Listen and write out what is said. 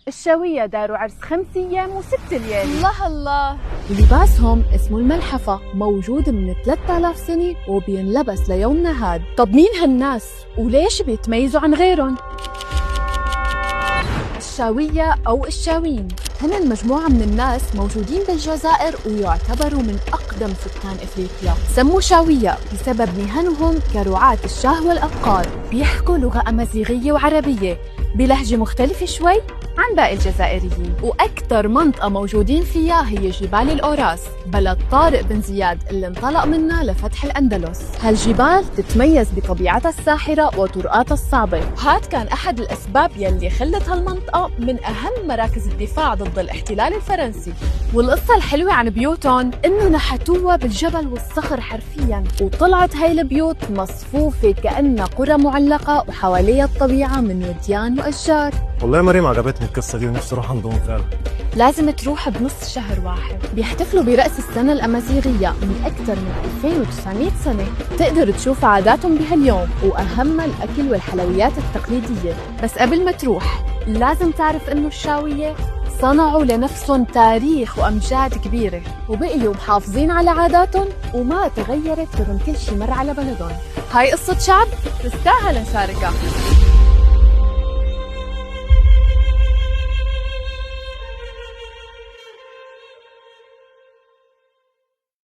الشاوية داروا عرس 5 أيام و6 ليالي. الله الله. ولباسهم اسمه الملحفة، موجود من 3000 سنة وبينلبس ليومنا هاد. طب مين هالناس وليش بيتميزوا عن غيرهم؟ الشاوية أو الشاوين هن مجموعة من الناس موجودين بالجزائر ويعتبروا من أقدم سكان إفريقيا. سموا شاوية بسبب مهنهم كرعاة الشاه والأبقار. بيحكوا لغة أمازيغية وعربية بلهجة مختلفة شوي عن باقي الجزائريين. وأكثر منطقة موجودين فيها هي جبال الأوراس، بلد طارق بن زياد اللي انطلق منها لفتح الأندلس. هالجبال تتميز بطبيعتها الساحرة وطرقاتها الصعبة، وهاد كان أحد الأسباب يلي خلت هالمنطقة من أهم مراكز الدفاع ضد الاحتلال الفرنسي. والقصة الحلوة عن بيوتهم إنه نحتوها بالجبل والصخر حرفياً، وطلعت هاي البيوت مصفوفة كأنها قرى معلقة وحواليها الطبيعة من وديان وأشجار. والله يا مريم عجبتني القصة دي ونفسي اروح عندهم فعلا. لازم تروح بنص شهر واحد. بيحتفلوا برأس السنة الأمازيغية من أكثر من 2900 سنة. تقدر تشوف عاداتهم بهاليوم وأهمها الأكل والحلويات التقليدية. بس قبل ما تروح لازم تعرف إنه الشاوية صنعوا لنفسهم تاريخ وأمجاد كبيرة، وبقيوا محافظين على عاداتهم وما تغيرت رغم كل شي مر على بلدهم. هاي قصة شعب تستاهل نشاركها.